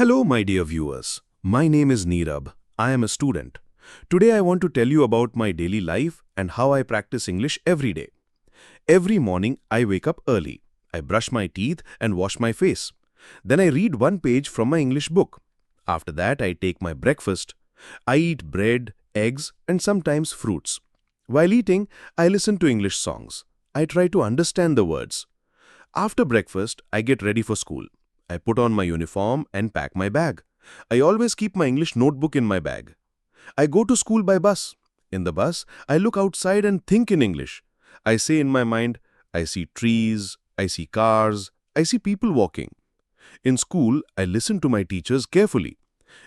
Hello, my dear viewers. My name is Neerab. I am a student. Today I want to tell you about my daily life and how I practice English every day. Every morning I wake up early. I brush my teeth and wash my face. Then I read one page from my English book. After that I take my breakfast. I eat bread, eggs and sometimes fruits. While eating, I listen to English songs. I try to understand the words. After breakfast, I get ready for school. I put on my uniform and pack my bag. I always keep my English notebook in my bag. I go to school by bus. In the bus, I look outside and think in English. I say in my mind, I see trees, I see cars, I see people walking. In school, I listen to my teachers carefully.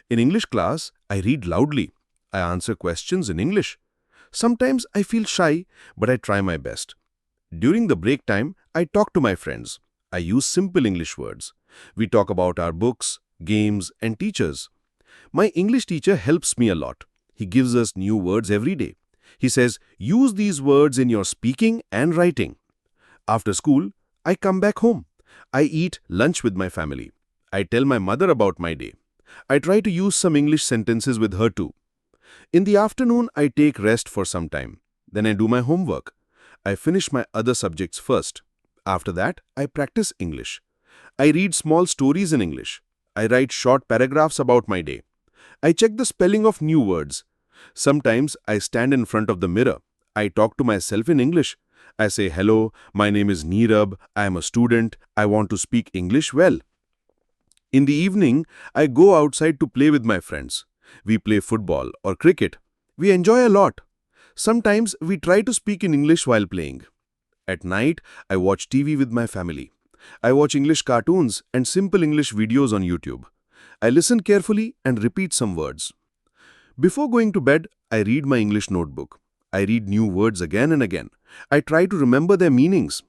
In English class, I read loudly. I answer questions in English. Sometimes I feel shy, but I try my best. During the break time, I talk to my friends. I use simple English words. We talk about our books, games, and teachers. My English teacher helps me a lot. He gives us new words every day. He says, use these words in your speaking and writing. After school, I come back home. I eat lunch with my family. I tell my mother about my day. I try to use some English sentences with her too. In the afternoon, I take rest for some time. Then I do my homework. I finish my other subjects first. After that, I practice English. I read small stories in English. I write short paragraphs about my day. I check the spelling of new words. Sometimes I stand in front of the mirror. I talk to myself in English. I say, hello, my name is Neerab. I am a student. I want to speak English well. In the evening, I go outside to play with my friends. We play football or cricket. We enjoy a lot. Sometimes we try to speak in English while playing. At night, I watch TV with my family. I watch English cartoons and simple English videos on YouTube. I listen carefully and repeat some words. Before going to bed, I read my English notebook. I read new words again and again. I try to remember their meanings.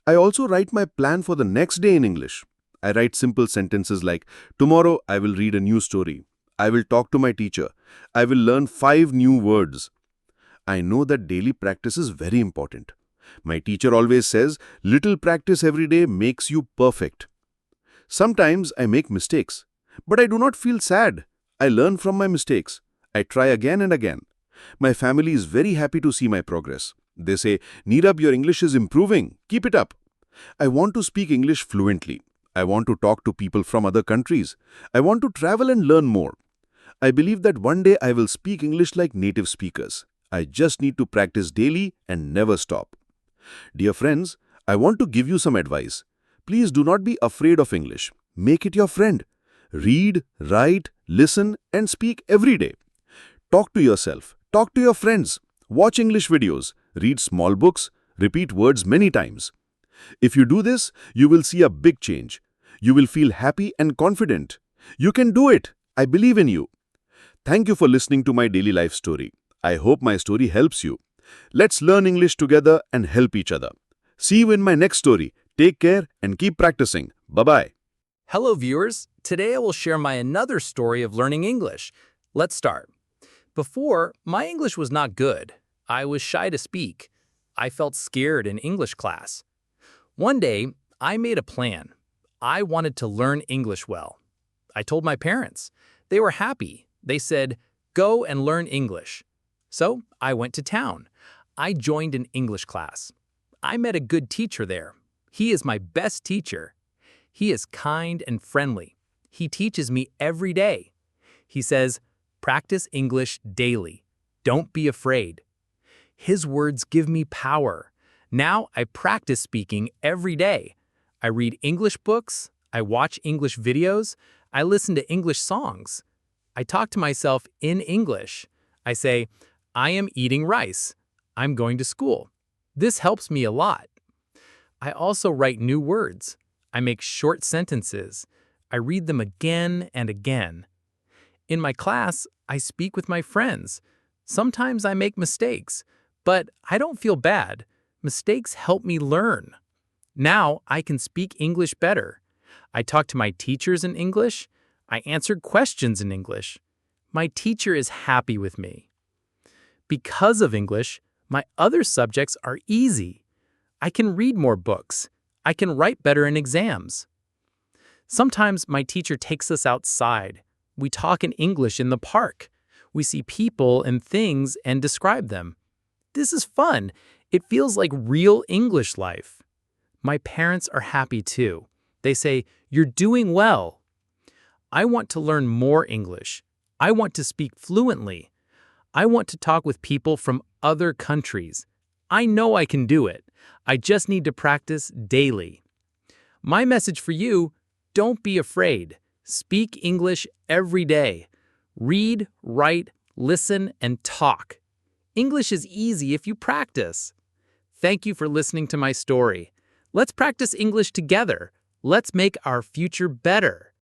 I also write my plan for the next day in English. I write simple sentences like, tomorrow I will read a new story. I will talk to my teacher. I will learn 5 new words. I know that daily practice is very important. My teacher always says, little practice every day makes you perfect. Sometimes I make mistakes, but I do not feel sad. I learn from my mistakes. I try again and again. My family is very happy to see my progress. They say, Neerab, your English is improving. Keep it up. I want to speak English fluently. I want to talk to people from other countries. I want to travel and learn more. I believe that one day I will speak English like native speakers. I just need to practice daily and never stop. Dear friends, I want to give you some advice. Please do not be afraid of English. Make it your friend. Read, write, listen and speak every day. Talk to yourself. Talk to your friends. Watch English videos. Read small books. Repeat words many times. If you do this, you will see a big change. You will feel happy and confident. You can do it. I believe in you. Thank you for listening to my daily life story. I hope my story helps you. Let's learn English together and help each other. See you in my next story. Take care and keep practicing. Bye-bye. Hello viewers, today I will share my another story of learning English. Let's start. Before, my English was not good. I was shy to speak. I felt scared in English class. One day, I made a plan. I wanted to learn English well. I told my parents. They were happy. They said, go and learn English. So I went to town. I joined an English class. I met a good teacher there. He is my best teacher. He is kind and friendly. He teaches me every day. He says, practice English daily. Don't be afraid. His words give me power. Now I practice speaking every day. I read English books. I watch English videos. I listen to English songs. I talk to myself in English. I say, I am eating rice. I'm going to school. This helps me a lot. I also write new words. I make short sentences. I read them again and again. In my class, I speak with my friends. Sometimes I make mistakes, but I don't feel bad. Mistakes help me learn. Now I can speak English better. I talk to my teachers in English. I answer questions in English. My teacher is happy with me. Because of English, my other subjects are easy. I can read more books. I can write better in exams. Sometimes my teacher takes us outside. We talk in English in the park. We see people and things and describe them. This is fun. It feels like real English life. My parents are happy too. They say, "You're doing well." I want to learn more English. I want to speak fluently. I want to talk with people from other countries. I know I can do it. I just need to practice daily. My message for you: don't be afraid. Speak English every day. Read, write, listen, and talk. English is easy if you practice. Thank you for listening to my story. Let's practice English together. Let's make our future better.